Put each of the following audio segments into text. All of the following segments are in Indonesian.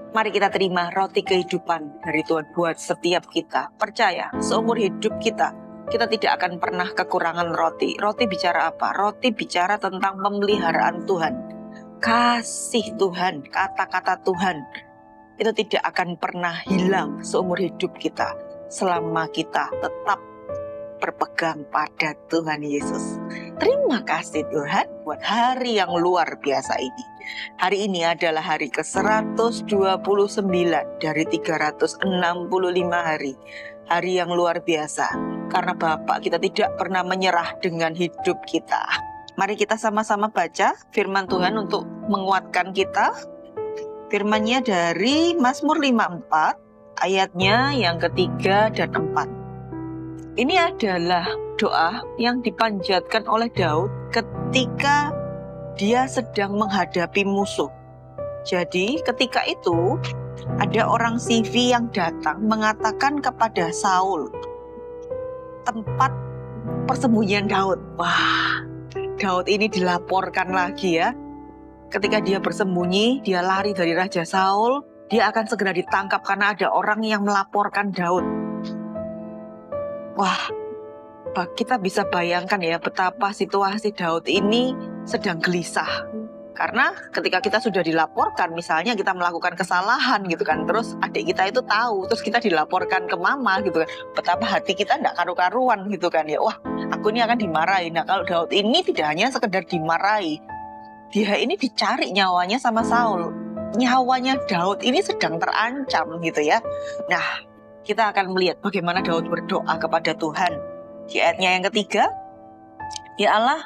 Mari kita terima roti kehidupan dari Tuhan buat setiap kita. Percaya, seumur hidup kita tidak akan pernah kekurangan roti. Roti bicara apa? Roti bicara tentang pemeliharaan Tuhan. Kasih Tuhan, kata-kata Tuhan itu tidak akan pernah hilang seumur hidup kita selama kita tetap berpegang pada Tuhan Yesus. Terima kasih Tuhan buat hari yang luar biasa ini. Hari ini adalah hari ke-129 dari 365 hari. Hari yang luar biasa. Karena Bapa kita tidak pernah menyerah dengan hidup kita. Mari kita sama-sama baca firman Tuhan untuk menguatkan kita. Firman-Nya dari Mazmur 54, ayatnya yang ketiga dan 4. Ini adalah doa yang dipanjatkan oleh Daud ketika dia sedang menghadapi musuh. Jadi ketika itu ada orang Sifi yang datang mengatakan kepada Saul tempat persembunyian Daud. Wah, Daud ini dilaporkan lagi ya. Ketika dia bersembunyi, dia lari dari Raja Saul, dia akan segera ditangkap karena ada orang yang melaporkan Daud. Wah, kita bisa bayangkan ya betapa situasi Daud ini sedang gelisah. Karena ketika kita sudah dilaporkan, misalnya kita melakukan kesalahan gitu kan, terus adik kita itu tahu, terus kita dilaporkan ke mama gitu kan, betapa hati kita tidak karu-karuan gitu kan ya. Wah, aku ini akan dimarahi. Nah, kalau Daud ini tidak hanya sekedar dimarahi, dia ini dicari nyawanya sama Saul. Nyawanya Daud ini sedang terancam gitu ya. Nah, kita akan melihat bagaimana Daud berdoa kepada Tuhan. Di ayatnya yang ketiga, Ya Allah,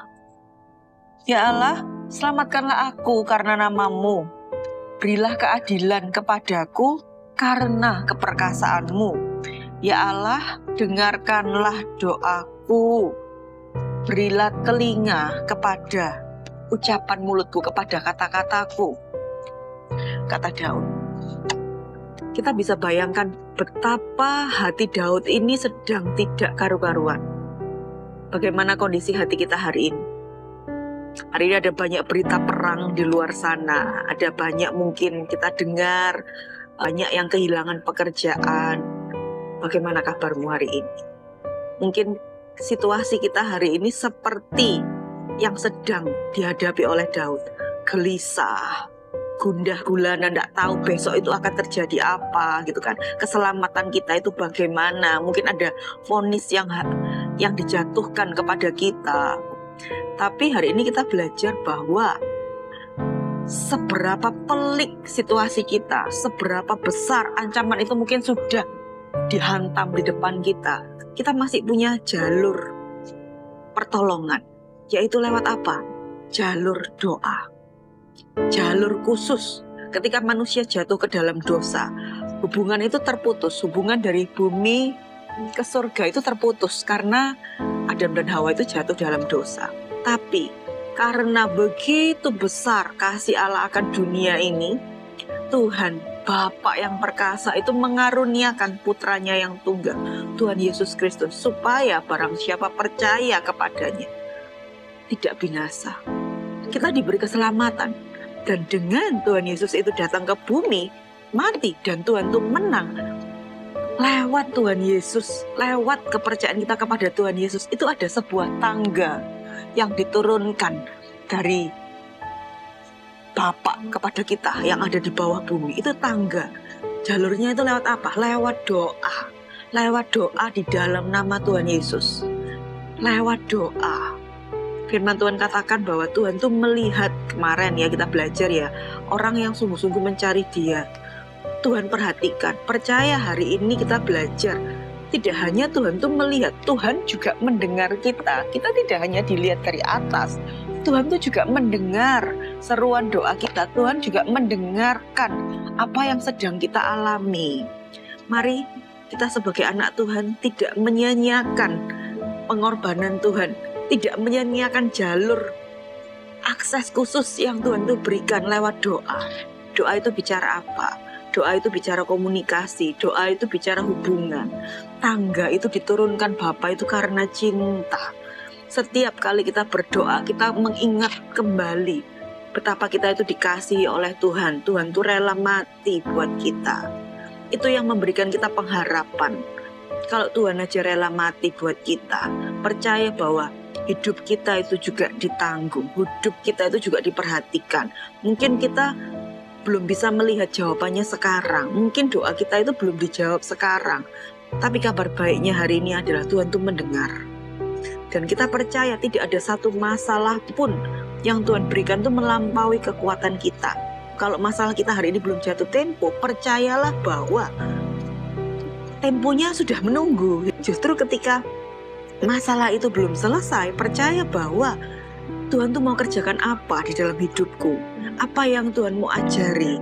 selamatkanlah aku karena nama-Mu. Berilah keadilan kepadaku karena keperkasaanmu. Ya Allah, dengarkanlah doaku. Berilah telinga kepada ucapan mulutku, kepada kata-kataku. Kata Daud. Kita bisa bayangkan betapa hati Daud ini sedang tidak karu-karuan. Bagaimana kondisi hati kita hari ini? Hari ini ada banyak berita perang di luar sana. Ada banyak mungkin kita dengar, banyak yang kehilangan pekerjaan. Bagaimana kabarmu hari ini? Mungkin situasi kita hari ini seperti yang sedang dihadapi oleh Daud. Gelisah, gundah gulana, tidak tahu besok itu akan terjadi apa gitu kan. Keselamatan kita itu bagaimana? Mungkin ada vonis yang dijatuhkan kepada kita. Tapi hari ini kita belajar bahwa seberapa pelik situasi kita, seberapa besar ancaman itu mungkin sudah dihantam di depan kita, kita masih punya jalur pertolongan, yaitu lewat apa? Jalur doa. Jalur khusus. Ketika manusia jatuh ke dalam dosa, hubungan itu terputus. Hubungan dari bumi ke surga itu terputus karena Adam dan Hawa itu jatuh dalam dosa. Tapi karena begitu besar kasih Allah akan dunia ini, Tuhan Bapa yang perkasa itu mengaruniakan putranya yang tunggal, Tuhan Yesus Kristus, supaya barang siapa percaya kepadanya tidak binasa. Kita diberi keselamatan. Dan dengan Tuhan Yesus itu datang ke bumi, mati, dan Tuhan itu menang. Lewat Tuhan Yesus, lewat kepercayaan kita kepada Tuhan Yesus, itu ada sebuah tangga yang diturunkan dari Bapa kepada kita yang ada di bawah bumi. Itu tangga. Jalurnya itu lewat apa? Lewat doa. Lewat doa di dalam nama Tuhan Yesus. Lewat doa. Firman Tuhan katakan bahwa Tuhan tuh melihat, kemarin ya kita belajar ya, orang yang sungguh-sungguh mencari Dia. Tuhan perhatikan, percaya hari ini kita belajar. Tidak hanya Tuhan tuh melihat, Tuhan juga mendengar kita. Kita tidak hanya dilihat dari atas, Tuhan tuh juga mendengar seruan doa kita. Tuhan juga mendengarkan apa yang sedang kita alami. Mari kita sebagai anak Tuhan tidak menyia-nyiakan pengorbanan Tuhan, tidak menyia-nyiakan jalur akses khusus yang Tuhan itu berikan lewat doa. Doa itu bicara apa? Doa itu bicara komunikasi, doa itu bicara hubungan. Tangga itu diturunkan Bapa itu karena cinta. Setiap kali kita berdoa, kita mengingat kembali betapa kita itu dikasihi oleh Tuhan. Tuhan itu rela mati buat kita. Itu yang memberikan kita pengharapan. Kalau Tuhan aja rela mati buat kita, percaya bahwa hidup kita itu juga ditanggung, hidup kita itu juga diperhatikan. Mungkin kita belum bisa melihat jawabannya sekarang, mungkin doa kita itu belum dijawab sekarang, tapi kabar baiknya hari ini adalah Tuhan itu mendengar. Dan kita percaya tidak ada satu masalah pun yang Tuhan berikan itu melampaui kekuatan kita. Kalau masalah kita hari ini belum jatuh tempo, percayalah bahwa temponya sudah menunggu. Justru ketika masalah itu belum selesai, percaya bahwa Tuhan tuh mau kerjakan apa di dalam hidupku. Apa yang Tuhan mau ajari.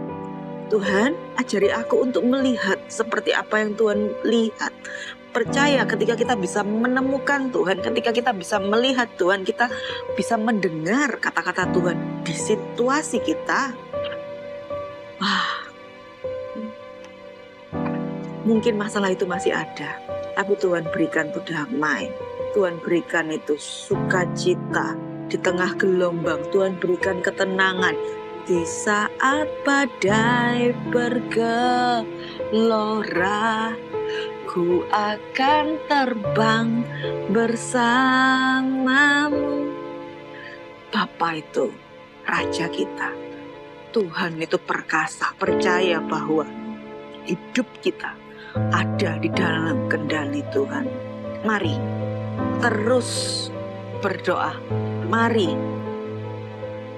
Tuhan, ajari aku untuk melihat seperti apa yang Tuhan lihat. Percaya ketika kita bisa menemukan Tuhan, ketika kita bisa melihat Tuhan, kita bisa mendengar kata-kata Tuhan di situasi kita. Mungkin masalah itu masih ada, tapi Tuhan berikan itu damai. Tuhan berikan itu sukacita di tengah gelombang. Tuhan berikan ketenangan di saat badai bergelora. Ku akan terbang bersamamu. Bapa itu Raja kita. Tuhan itu perkasa. Percaya bahwa hidup kita ada di dalam kendali Tuhan. Mari terus berdoa. Mari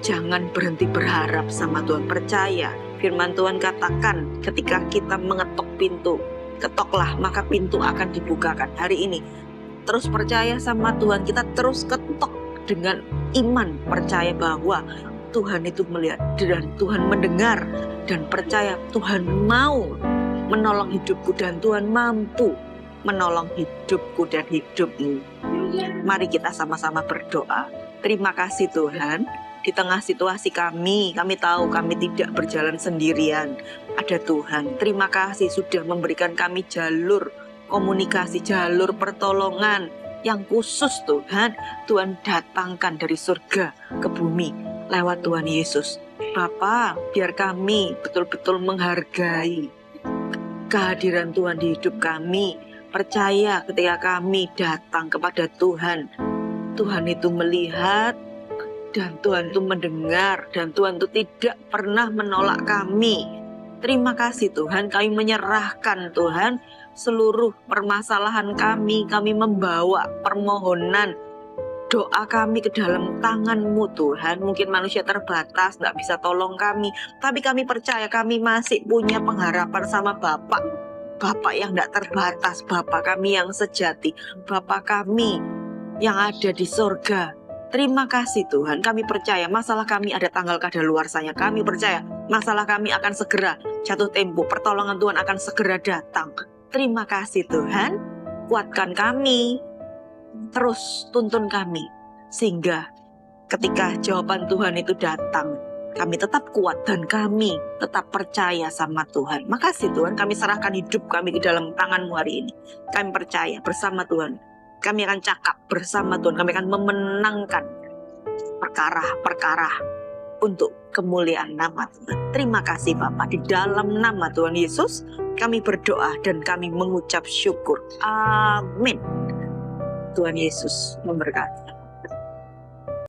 jangan berhenti berharap sama Tuhan. Percaya firman Tuhan katakan ketika kita mengetuk pintu, ketoklah maka pintu akan dibukakan. Hari ini terus percaya sama Tuhan. Kita terus ketok dengan iman, percaya bahwa Tuhan itu melihat dan Tuhan mendengar, dan percaya Tuhan mau menolong hidupku dan Tuhan mampu menolong hidupku dan hidupmu. Mari kita sama-sama berdoa. Terima kasih Tuhan. Di tengah situasi kami tahu kami tidak berjalan sendirian. Ada Tuhan. Terima kasih sudah memberikan kami jalur komunikasi, jalur pertolongan yang khusus Tuhan. Tuhan datangkan dari surga ke bumi lewat Tuhan Yesus. Bapa, biar kami betul-betul menghargai kehadiran Tuhan di hidup kami. Percaya ketika kami datang kepada Tuhan, Tuhan itu melihat dan Tuhan itu mendengar, dan Tuhan itu tidak pernah menolak kami. Terima kasih Tuhan, kami menyerahkan Tuhan seluruh permasalahan kami membawa permohonan doa kami ke dalam tangan-Mu Tuhan. Mungkin manusia terbatas, tidak bisa tolong kami, tapi kami percaya kami masih punya pengharapan sama Bapak yang tidak terbatas, Bapak kami yang sejati, Bapak kami yang ada di surga. Terima kasih Tuhan, kami percaya masalah kami ada tanggal kadaluarsanya. Kami percaya masalah kami akan segera jatuh tempo, pertolongan Tuhan akan segera datang. Terima kasih Tuhan, kuatkan kami, terus tuntun kami, sehingga ketika jawaban Tuhan itu datang, kami tetap kuat dan kami tetap percaya sama Tuhan. Makasih Tuhan, kami serahkan hidup kami di dalam tangan-Mu hari ini. Kami percaya bersama Tuhan, kami akan cakap bersama Tuhan, kami akan memenangkan perkara-perkara untuk kemuliaan nama Tuhan. Terima kasih Bapa, di dalam nama Tuhan Yesus kami berdoa dan kami mengucap syukur. Amin. Tuhan Yesus memberkati.